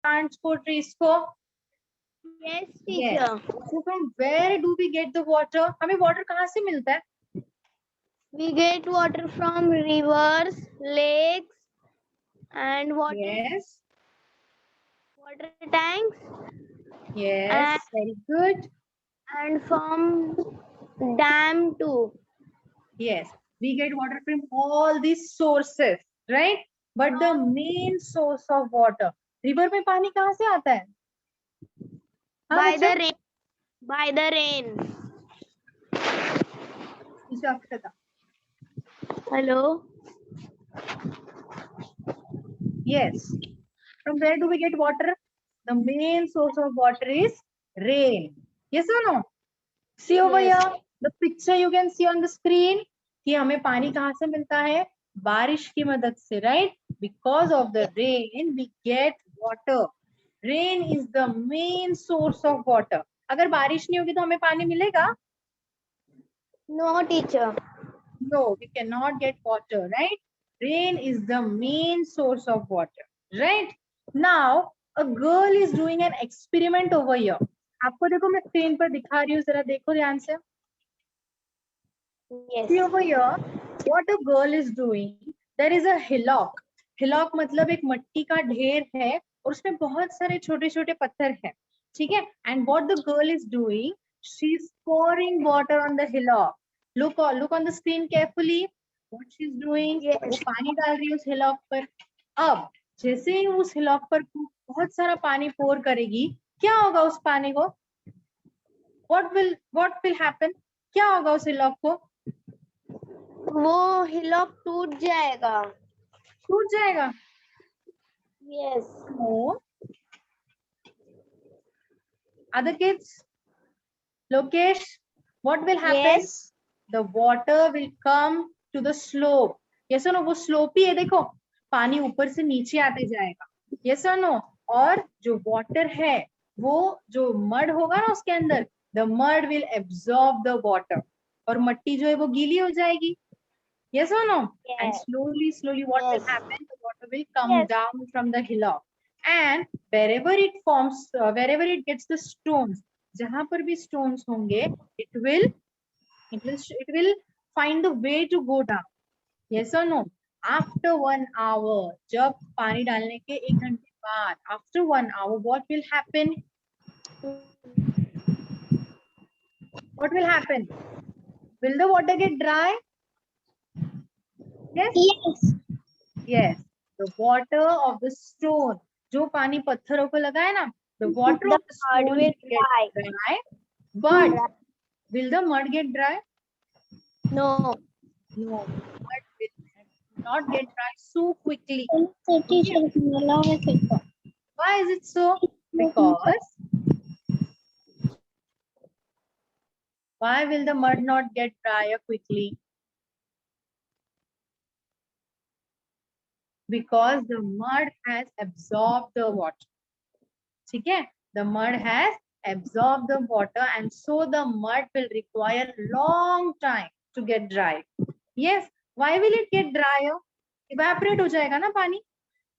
plants को, trees को? Yes, Yes. teacher. So from where do we get the water? हमें water कहाँ से मिलता है? We get water from rivers, lakes, and Yes. water tanks, Yes. Very good. and from dam too. Yes. We get water from all these sources, right? But the main source of water, river में पानी कहाँ से आता है? हाँ By बच्चों? the rain. By the rain. पीछे अक्षता. Hello. Yes. From where do we get water? The main source of water is rain. Yes or no? See over Yes. here, the picture you can see on the screen. कि हमें पानी कहाँ से मिलता है? बारिश की मदद से, right? Because of the rain, we get water. Rain is the main source of water. अगर बारिश नहीं होगी तो हमें पानी मिलेगा? No, teacher. No, we cannot get water, right? Rain is the main source of water, right? Now, a girl is doing an experiment over here. आपको देखो मैं स्क्रीन पर दिखा रही हूँ, जरा देखो ध्यान से. Yes. See over here, what a girl is doing. There is a hillock. Hillock मतलब एक मट्टी का ढेर है और उसमें बहुत सारे छोटे छोटे पत्थर हैं, ठीक है? And what the girl is doing, she is pouring water on the hillock. Look on the screen carefully. What she is doing? Yes. वो पानी डाल रही है उस hillock पर. अब जैसे ही उस hillock पर बहुत सारा पानी pour करेगी, क्या होगा उस पानी को? What will happen? क्या होगा उस hillock को? वो हिलॉक टूट जाएगा. टूट जाएगा. Yes. No. Other kids? Lokesh, what will happen? Yes. The water will come to the slope. Yes or no? वो slope ही है, देखो पानी ऊपर से नीचे आते जाएगा. Yes or no? और जो water है वो जो mud होगा ना उसके अंदर, the mud will absorb the water. और मट्टी जो है वो गीली हो जाएगी. Yes or no? Yes. And slowly what will Yes. happen? The water will come Yes. down from the hillock. And wherever it forms, wherever it gets the stones, जहां पर भी stones होंगे, it will find the way to go down. Yes or no? After 1 hour, जब पानी डालने के 1 घंटे बाद, after 1 hour, what will happen? What will happen? Will the water get dry? Yes. Yes. Yes, the water of the stone. जो पानी पत्थरों को लगा है ना, the water The of the mud stone will will get dry. dry. But will the mud get dry? No. No, mud will not get dry so quickly. Teacher, Why is it so? Because why will the mud not get drier quickly? Because the mud has absorbed the water. ठीक है? The mud has absorbed the water and so the mud will require long time to get dry. Yes, why will it get drier? Evaporate हो जाएगा ना पानी?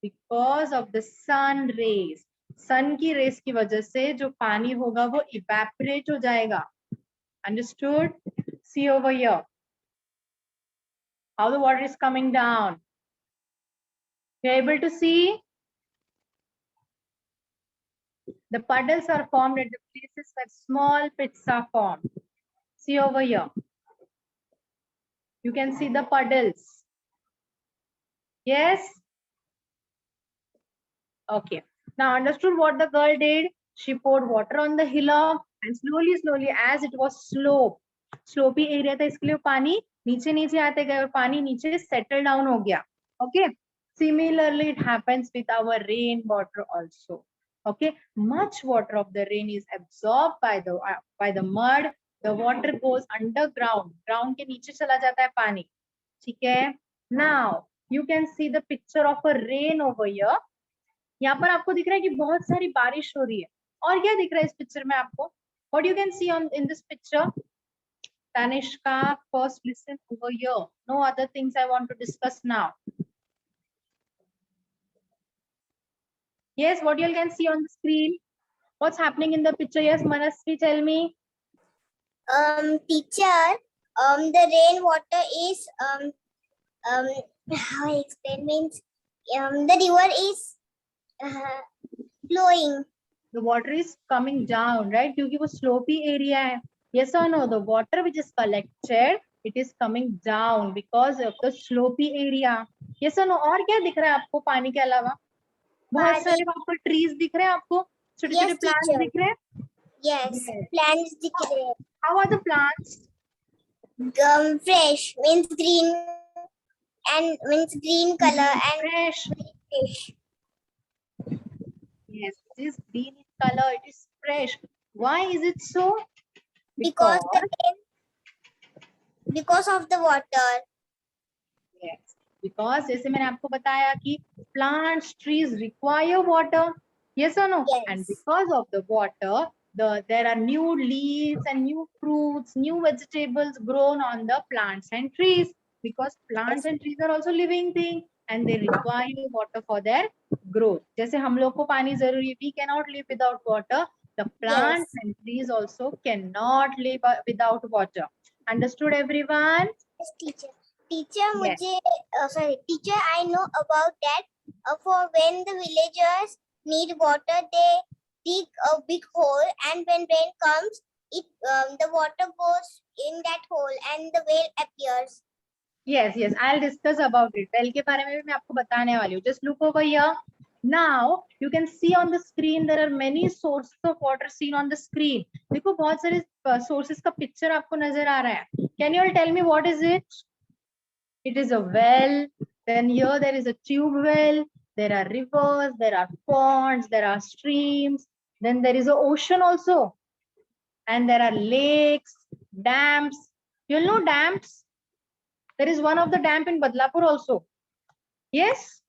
Because of the sun rays. Sun की rays की वजह से जो पानी होगा वो evaporate हो जाएगा. Understood? See over here. How the water is coming down. You're able to see? The puddles are formed at the places where small pits are formed. See over here. You can see the puddles. Yes? Okay. Now understood what the girl did? She poured water on the hillock and slowly as it was slope. Slopey area था इसके लिए पानी नीचे नीचे आते गए और पानी नीचे settle down हो गया. Okay. Similarly, it happens with our rain water also. Okay. Much water of the rain is absorbed by the mud. The water goes underground. Ground के नीचे चला जाता है पानी. ठीक है. Now you can see the picture of a rain over here. यहाँ पर आपको दिख रहा है कि बहुत सारी बारिश हो रही है. और क्या दिख रहा है इस पिक्चर में आपको? What you can see on in this picture? Tanishka, first listen over here. No other things I want to discuss now. Yes, what you all can see on the screen? What's happening in the picture? Yes, Manasvi, tell me. Teacher, the rainwater is how I explain means the river is flowing. The water is coming down, right? क्योंकि वो slopy area है. Yes or no? The water which is collected, it is coming down because of the slopy area. Yes or no? और क्या दिख रहा है आपको पानी के अलावा? बहुत सारे वहाँ पर trees दिख रहे हैं आपको? छोटे-छोटे Yes, plants teacher. दिख रहे हैं? Yes, Yes. plants दिख रहे हैं. How are the plants? Fresh means green and means green color and Fresh. fresh. Yes, it is green in color. It is fresh. Why is it so? Because of the water. Yes, because जैसे मैंने आपको बताया कि plants, trees require water. Yes or no? Yes. And because of the water, there are new leaves and new fruits, new vegetables grown on the plants and trees. Because plants and trees are also living things and they require water for their growth. जैसे हम लोग को पानी जरूरी है, we cannot live without water. The plants and trees also cannot live without water. Understood, everyone? Yes, teacher. Teacher, Yes. teacher, I know about that. For when the villagers need water, they dig a big hole, and when rain comes, the water goes in that hole, and the well appears. Yes, yes, I'll discuss about it. Well के बारे में भी मैं आपको बताने वाली हूँ. Just look over here. Now you can see on the screen there are many sources of water seen on the screen. देखो बहुत सारे sources का picture आपको नजर आ रहा है. Can you all tell me what is it? It is a well. Then here there is a tube well. There are rivers. There are ponds. There are streams. Then there is an ocean also. And there are lakes, dams. You'll know dams. There is one of the dam in Badlapur also. Yes?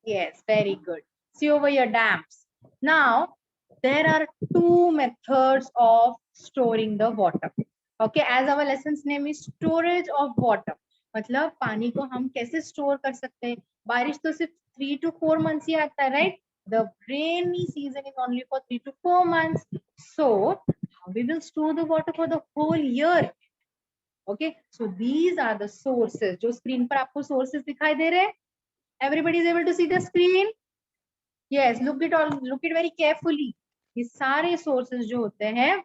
Yes, very good. See over your dams. Now, there are two methods of storing the water. Okay, as our lesson's name is storage of water. मतलब पानी को हम कैसे store कर सकते हैं? बारिश तो सिर्फ 3 to 4 months ही आता है, right? The rainy season is only for 3 to 4 months. So, how we will store the water for the whole year? Okay, so these are the sources. जो screen पर आपको sources दिखाई दे रहे हैं? Everybody is able to see the screen? Yes, look it very carefully. ये सारे sources जो होते हैं,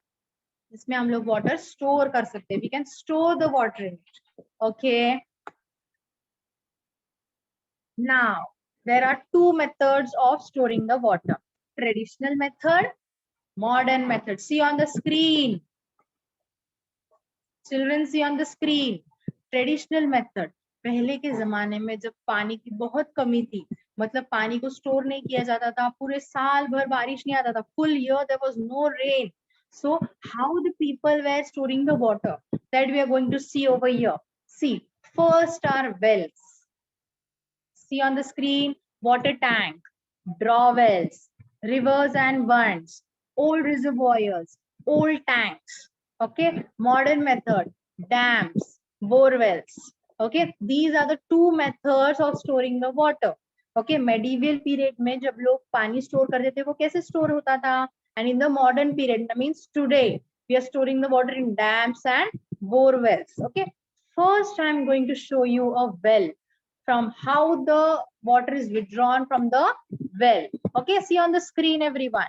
इसमें हम लोग water store कर सकते हैं. We can store the water in it. Okay. Now, there are two methods of storing the water. Traditional method, modern method. See on the screen. Children, see on the screen. Traditional method. पहले के जमाने में जब पानी की बहुत कमी थी, मतलब पानी को स्टोर नहीं किया जाता था, पूरे साल भर बारिश नहीं आता था, full year there was no rain. So how the people were storing the water, that we are going to see over here. See, first are wells. See on the screen, water tank, draw wells, rivers and bunds, old reservoirs, old tanks. Okay, modern method, dams, bore wells. Okay, these are the two methods of storing the water. Okay, medieval period में जब लोग पानी store करते थे वो कैसे store होता था? And in the modern period, that means today, we are storing the water in dams and bore wells. Okay, first I'm going to show you a well, from how the water is withdrawn from the well. Okay, see on the screen, everyone.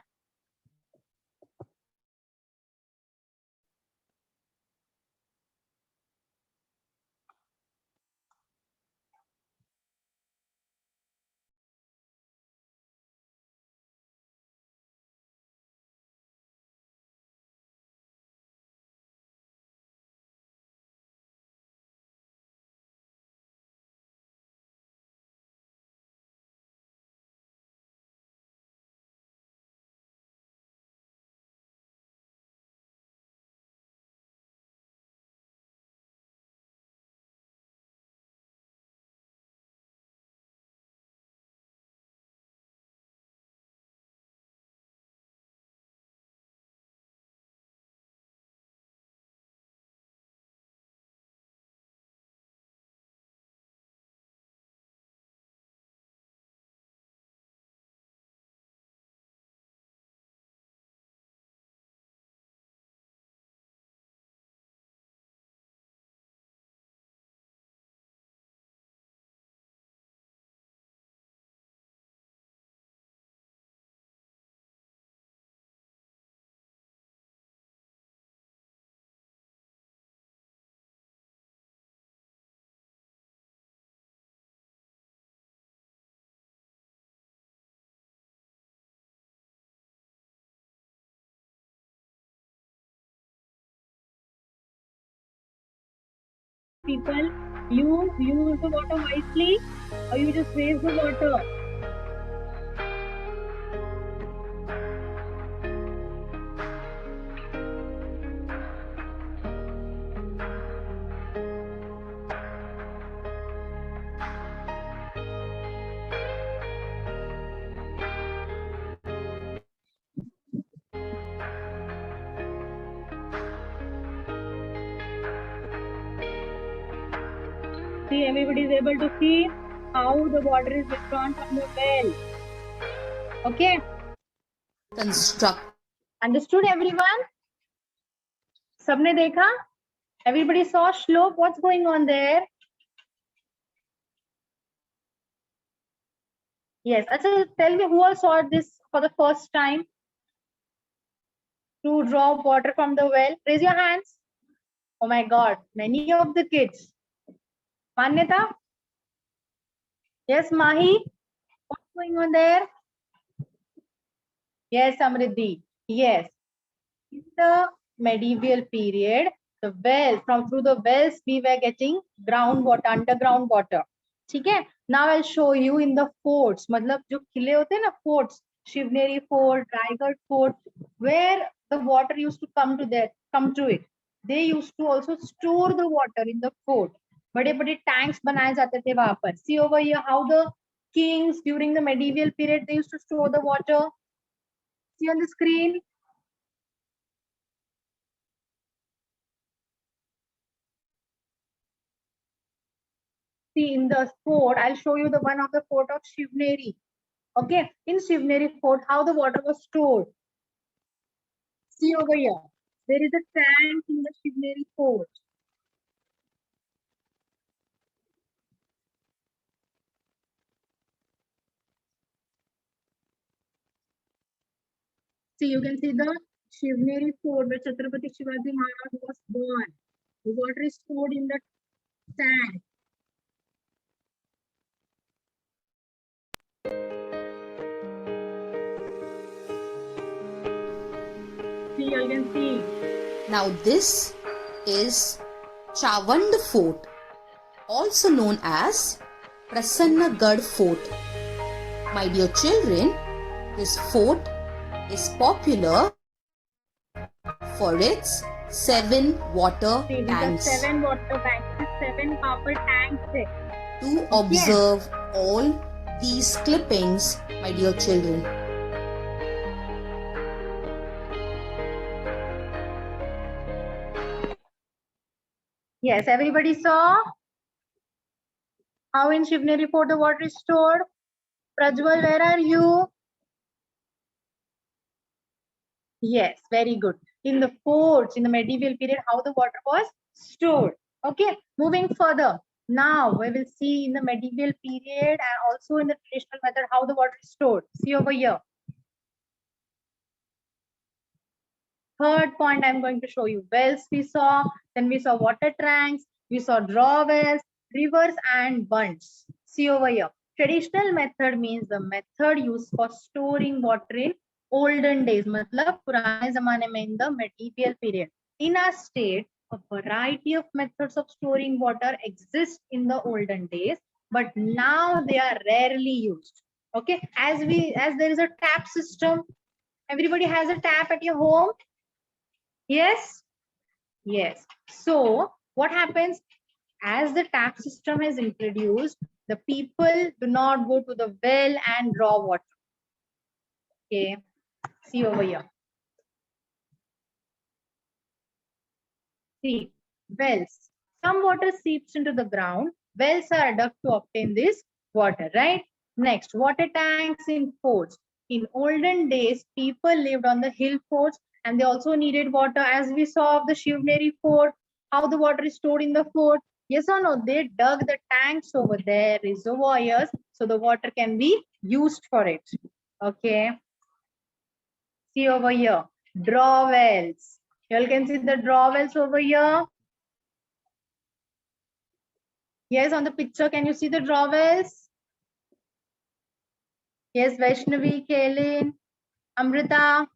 people, you use the water wisely or you just waste the water? See, everybody is able to see how the water is withdrawn from the well. Okay, Construct. understood everyone? सबने देखा? Everybody saw slope. What's going on there? Yes. Achha, tell me who all saw this for the first time? To draw water from the well. Raise your hands. Oh my God, many of the kids. Manyata? Yes, Mahi? What's going on there? Yes, Amriddhi. Yes. In the medieval period, the well, through the wells, we were getting groundwater, underground water. Okay? Now I'll show you in the forts. मतलब जो किले होते हैं ना, forts, Shivneri Fort, Raigad Fort, where the water used to come to it. They used to also store the water in the fort. बड़े बड़े tanks बनाए जाते थे वहां पर. See over here how the kings during the medieval period they used to store the water. See on the screen. See in the fort, I'll show you the one of the fort of Shivneri. Okay, in Shivneri fort, how the water was stored. See over here, there is a tank in the Shivneri fort. See, you can see the Shivneri fort where Chhatrapati Shivaji Maharaj was born. The water is stored in the tank. See, you can see. Now this is Chavand Fort, also known as Prasannagarh Fort. My dear children, this fort is popular for its 7 water See, these tanks. are 7 water tanks, 7 copper tanks there. To observe all these clippings, my dear children. Yes, everybody saw how in Shivneri fort the water is stored. Prajwal, where are you? Yes, very good. In the forts, in the medieval period, how the water was stored. Okay, moving further. Now we will see in the medieval period and also in the traditional method how the water is stored. See over here. Third point I'm going to show you. Wells we saw, then we saw water tanks, we saw draw wells, rivers and bunds. See over here. Traditional method means the method used for storing water in olden days. मतलब पुराने जमाने में in the medieval period. In our state, a variety of methods of storing water exist in the olden days, but now they are rarely used. Okay, as there is a tap system, everybody has a tap at your home. Yes? Yes. So what happens as the tap system is introduced, the people do not go to the well and draw water. Okay. See over here. See, wells. Some water seeps into the ground. Wells are dug to obtain this water, right? Next, water tanks in forts. In olden days, people lived on the hill forts and they also needed water, as we saw of the Shivneri fort, how the water is stored in the fort. Yes or no? They dug the tanks over there, reservoirs, so the water can be used for it. Okay. See over here, draw wells. You all can see the draw wells over here. Yes, on the picture, can you see the draw wells? Yes, Vaishnavi, Kailin, Amrita.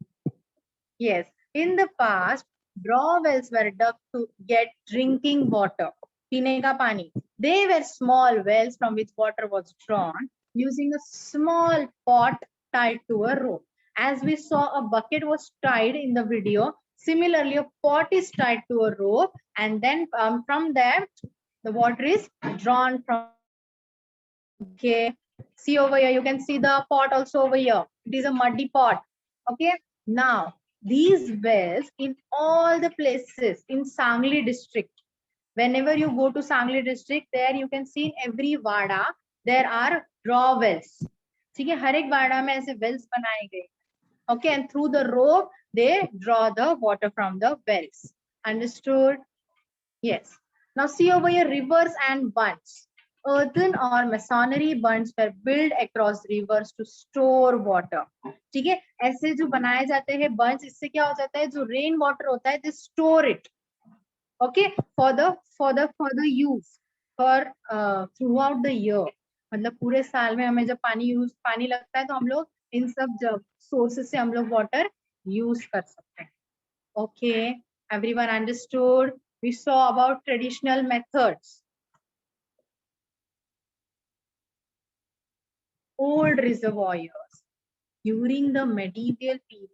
Yes, in the past, draw wells were dug to get drinking water. पीने का पानी. They were small wells from which water was drawn using a small pot tied to a rope. As we saw, a bucket was tied in the video. Similarly, a pot is tied to a rope, and then from there, the water is drawn from. Okay, see over here, you can see the pot also over here. It is a muddy pot. Okay, now these wells in all the places in Sangli district. Whenever you go to Sangli district, there you can see in every vada there are draw wells. ठीक है, हर एक वाड़ा में ऐसे wells बनाए गए. Okay, and through the rope they draw the water from the wells. Understood? Yes. Now see over here, rivers and bunds. Earthen or masonry bunds were built across rivers to store water. ठीक है, ऐसे जो बनाए जाते हैं bunds, इससे क्या हो जाता है, जो rain water होता है, they store it. Okay, for the use for throughout the year. मतलब पूरे साल में हमें जब पानी लगता है तो हम लोग इन सब sources से हम लोग water use कर सकते हैं. Okay, everyone understood? We saw about traditional methods. Old reservoirs during the medieval period.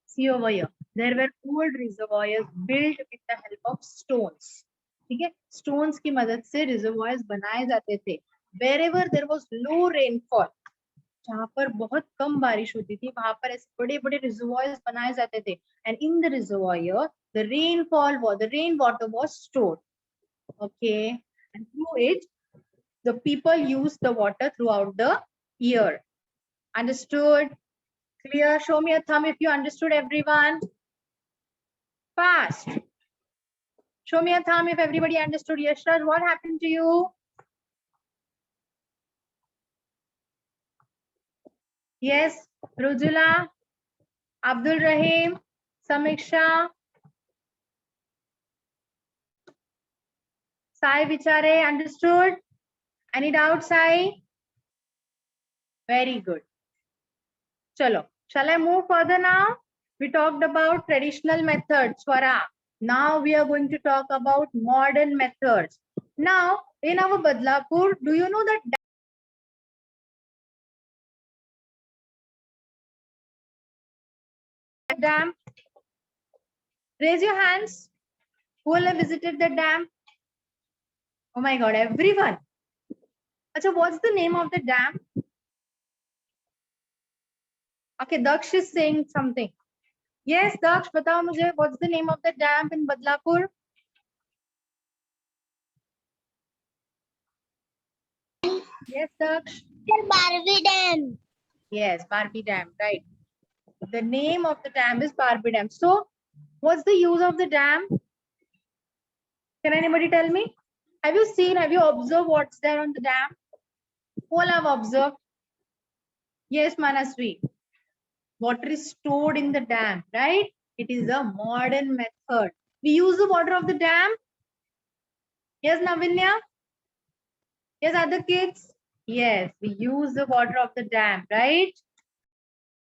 See over here, there were old reservoirs built with the help of stones. ठीक है, stones की मदद से reservoirs बनाए जाते थे. Wherever there was low rainfall, जहाँ पर बहुत कम बारिश होती थी, वहां पर ऐसे बड़े-बड़े reservoirs बनाए जाते थे. And in the reservoir, the rainwater was stored. Okay, and through it, the people use the water throughout the year. Understood? Clear? Show me a thumb if you understood, everyone. Fast. Show me a thumb if everybody understood. Yashraj, what happened to you? Yes, Rujula, Abdul Rahim, Samiksha, Sai Vichare, understood? Any doubts, Sai? Very good. Chalo, shall I move further now? We talked about traditional methods, Swara. Now we are going to talk about modern methods. Now, in our Badlapur, do you know that dam? Raise your hands. Who will have visited the dam? Oh my God, everyone. Achha, what's the name of the dam? Okay, Daksh is saying something. Yes, Daksh, batao mujhe, what's the name of the dam in Badlapur? Yes, Daksh. Barbie Dam. Yes, Barbie Dam, right. The name of the dam is Barbie Dam. So, what's the use of the dam? Can anybody tell me? Have you observed what's there on the dam? All have observed. Yes, Manasvi. Water is stored in the dam, right? It is a modern method. We use the water of the dam. Yes, Navinya? Yes, other kids? Yes, we use the water of the dam, right?